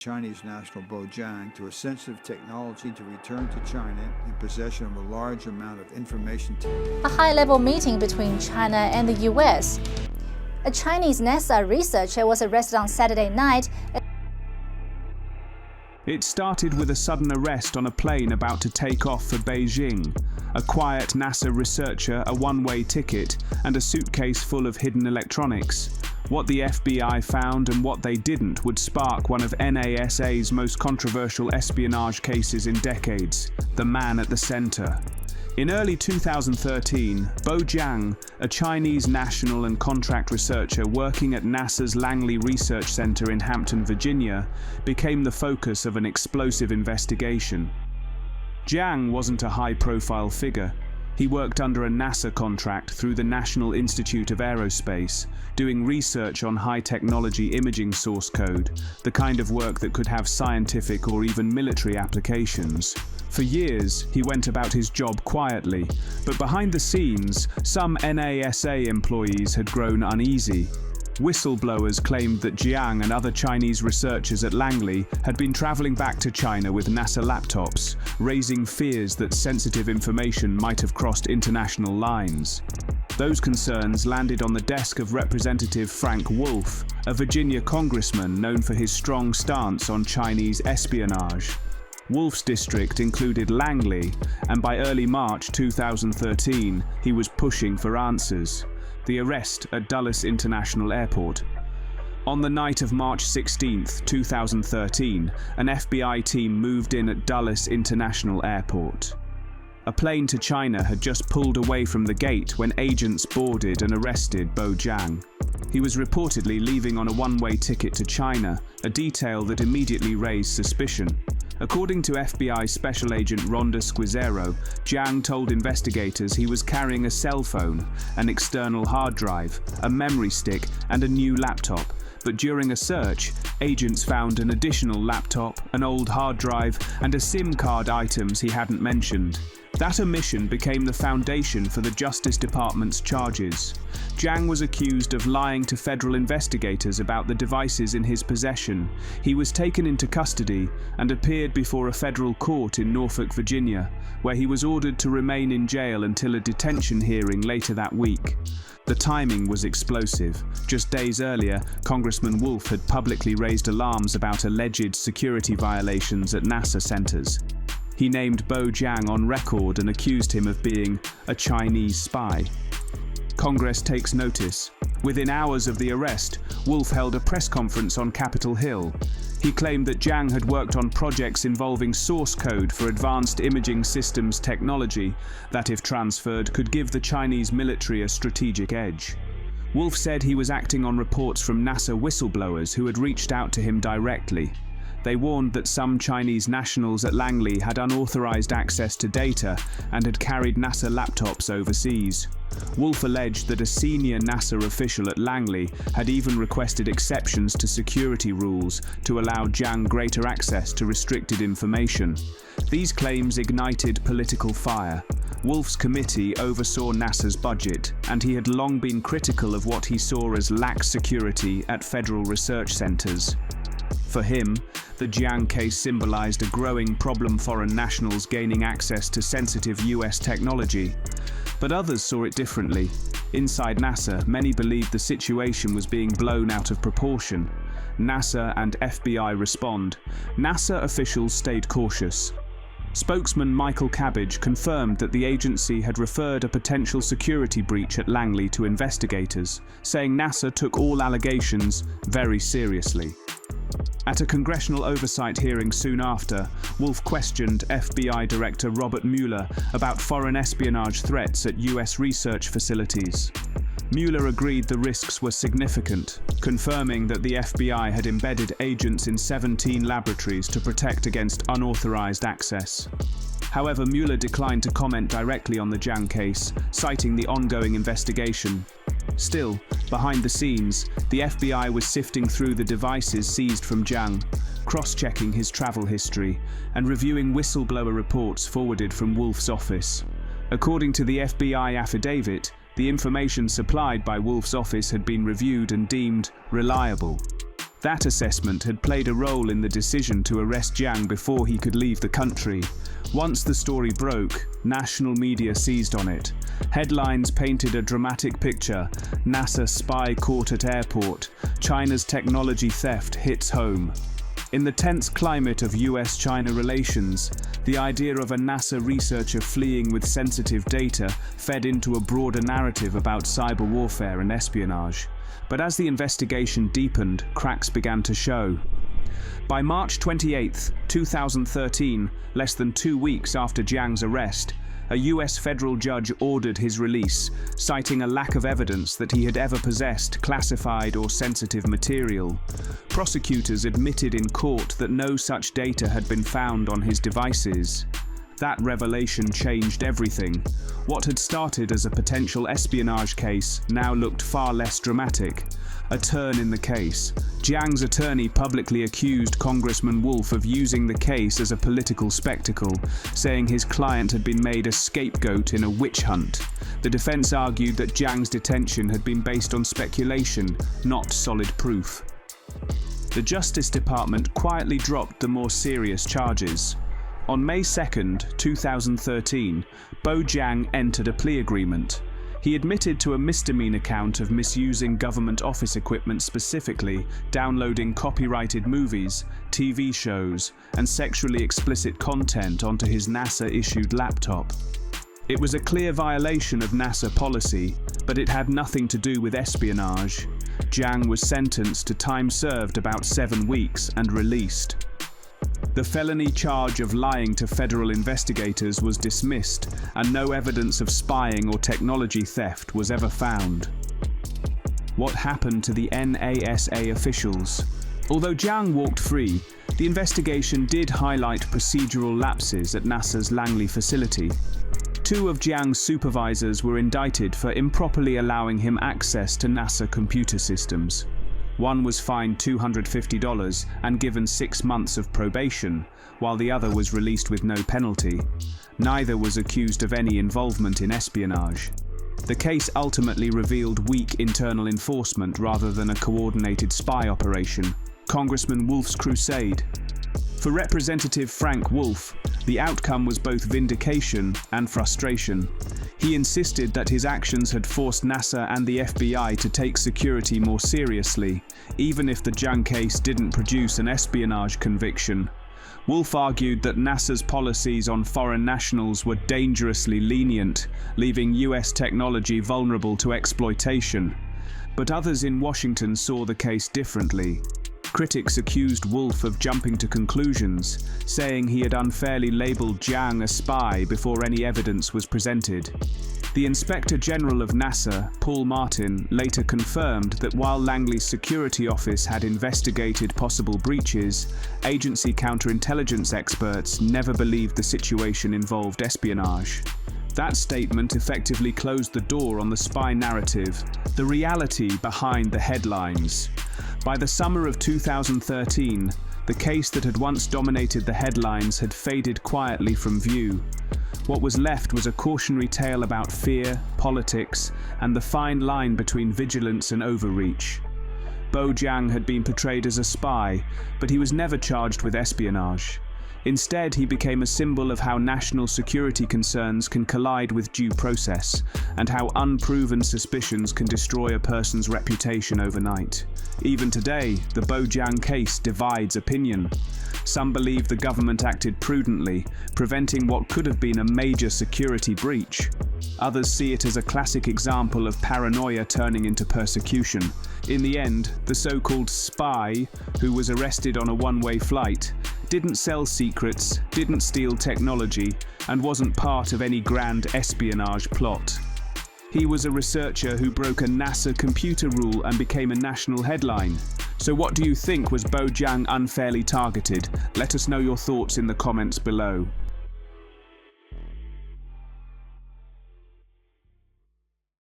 Chinese national Bo Jiang to a sensitive technology to return to China in possession of a large amount of information. A high-level meeting between China and the U.S. A Chinese NASA researcher was arrested on Saturday night. It started with a sudden arrest on a plane about to take off for Beijing. A quiet NASA researcher, a one-way ticket, and a suitcase full of hidden electronics. What the FBI found and what they didn't would spark one of NASA's most controversial espionage cases in decades, the man at the center. In early 2013, Bo Jiang, a Chinese national and contract researcher working at NASA's Langley Research Center in Hampton, Virginia, became the focus of an explosive investigation. Jiang wasn't a high-profile figure. He worked under a NASA contract through the National Institute of Aerospace, doing research on high-technology imaging source code, the kind of work that could have scientific or even military applications. For years, he went about his job quietly, but behind the scenes, some NASA employees had grown uneasy. Whistleblowers claimed that Jiang and other Chinese researchers at Langley had been traveling back to China with NASA laptops, raising fears that sensitive information might have crossed international lines. Those concerns landed on the desk of Representative Frank Wolf, a Virginia congressman known for his strong stance on Chinese espionage. Wolf's district included Langley, and by early March 2013, he was pushing for answers. The arrest at Dulles International Airport. On the night of March 16, 2013, an FBI team moved in at Dulles International Airport. A plane to China had just pulled away from the gate when agents boarded and arrested Bo Jiang. He was reportedly leaving on a one-way ticket to China, a detail that immediately raised suspicion. According to FBI Special Agent Rhonda Squizero, Jiang told investigators he was carrying a cell phone, an external hard drive, a memory stick, and a new laptop. But during a search, agents found an additional laptop, an old hard drive, and a SIM card items he hadn't mentioned. That omission became the foundation for the Justice Department's charges. Jiang was accused of lying to federal investigators about the devices in his possession. He was taken into custody and appeared before a federal court in Norfolk, Virginia, where he was ordered to remain in jail until a detention hearing later that week. The timing was explosive. Just days earlier, Congressman Wolf had publicly raised alarms about alleged security violations at NASA centers. He named Bo Jiang on record and accused him of being a Chinese spy. Congress takes notice. Within hours of the arrest, Wolf held a press conference on Capitol Hill. He claimed that Jiang had worked on projects involving source code for advanced imaging systems technology that, if transferred, could give the Chinese military a strategic edge. Wolf said he was acting on reports from NASA whistleblowers who had reached out to him directly. They warned that some Chinese nationals at Langley had unauthorized access to data and had carried NASA laptops overseas. Wolf alleged that a senior NASA official at Langley had even requested exceptions to security rules to allow Jiang greater access to restricted information. These claims ignited political fire. Wolf's committee oversaw NASA's budget, and he had long been critical of what he saw as lax security at federal research centers. For him, the Jiang case symbolized a growing problem: foreign nationals gaining access to sensitive US technology. But others saw it differently. Inside NASA, many believed the situation was being blown out of proportion. NASA and FBI respond. NASA officials stayed cautious. Spokesman Michael Cabbage confirmed that the agency had referred a potential security breach at Langley to investigators, saying NASA took all allegations very seriously. At a congressional oversight hearing soon after, Wolf questioned FBI Director Robert Mueller about foreign espionage threats at US research facilities. Mueller agreed the risks were significant, confirming that the FBI had embedded agents in 17 laboratories to protect against unauthorized access. However, Mueller declined to comment directly on the Jiang case, citing the ongoing investigation. Still, behind the scenes, the FBI was sifting through the devices seized from Jiang, cross-checking his travel history, and reviewing whistleblower reports forwarded from Wolf's office. According to the FBI affidavit, the information supplied by Wolf's office had been reviewed and deemed reliable. That assessment had played a role in the decision to arrest Jiang before he could leave the country. Once the story broke, national media seized on it. Headlines painted a dramatic picture: NASA spy caught at airport, China's technology theft hits home. In the tense climate of US-China relations, the idea of a NASA researcher fleeing with sensitive data fed into a broader narrative about cyber warfare and espionage. But as the investigation deepened, cracks began to show. By March 28, 2013, less than 2 weeks after Jiang's arrest, a US federal judge ordered his release, citing a lack of evidence that he had ever possessed classified or sensitive material. Prosecutors admitted in court that no such data had been found on his devices. That revelation changed everything. What had started as a potential espionage case now looked far less dramatic. A turn in the case. Jiang's attorney publicly accused Congressman Wolf of using the case as a political spectacle, saying his client had been made a scapegoat in a witch hunt. The defense argued that Jiang's detention had been based on speculation, not solid proof. The Justice Department quietly dropped the more serious charges. On May 2, 2013, Bo Jiang entered a plea agreement. He admitted to a misdemeanor count of misusing government office equipment, specifically downloading copyrighted movies, TV shows, and sexually explicit content onto his NASA-issued laptop. It was a clear violation of NASA policy, but it had nothing to do with espionage. Jiang was sentenced to time served about 7 weeks and released. The felony charge of lying to federal investigators was dismissed, and no evidence of spying or technology theft was ever found. What happened to the NASA officials? Although Jiang walked free, the investigation did highlight procedural lapses at NASA's Langley facility. 2 of Jiang's supervisors were indicted for improperly allowing him access to NASA computer systems. One was fined $250 and given 6 months of probation, while the other was released with no penalty. Neither was accused of any involvement in espionage. The case ultimately revealed weak internal enforcement rather than a coordinated spy operation. Congressman Wolf's crusade. For Representative Frank Wolf, the outcome was both vindication and frustration. He insisted that his actions had forced NASA and the FBI to take security more seriously, even if the Jiang case didn't produce an espionage conviction. Wolf argued that NASA's policies on foreign nationals were dangerously lenient, leaving US technology vulnerable to exploitation. But others in Washington saw the case differently. Critics accused Wolf of jumping to conclusions, saying he had unfairly labeled Jiang a spy before any evidence was presented. The Inspector General of NASA, Paul Martin, later confirmed that while Langley's security office had investigated possible breaches, agency counterintelligence experts never believed the situation involved espionage. That statement effectively closed the door on the spy narrative, the reality behind the headlines. By the summer of 2013, the case that had once dominated the headlines had faded quietly from view. What was left was a cautionary tale about fear, politics, and the fine line between vigilance and overreach. Bo Jiang had been portrayed as a spy, but he was never charged with espionage. Instead, he became a symbol of how national security concerns can collide with due process, and how unproven suspicions can destroy a person's reputation overnight. Even today, the Bo Jiang case divides opinion. Some believe the government acted prudently, preventing what could have been a major security breach. Others see it as a classic example of paranoia turning into persecution. In the end, the so-called spy, who was arrested on a one-way flight, didn't sell secrets, didn't steal technology, and wasn't part of any grand espionage plot. He was a researcher who broke a NASA computer rule and became a national headline. So what do you think? Was Bo Jiang unfairly targeted? Let us know your thoughts in the comments below.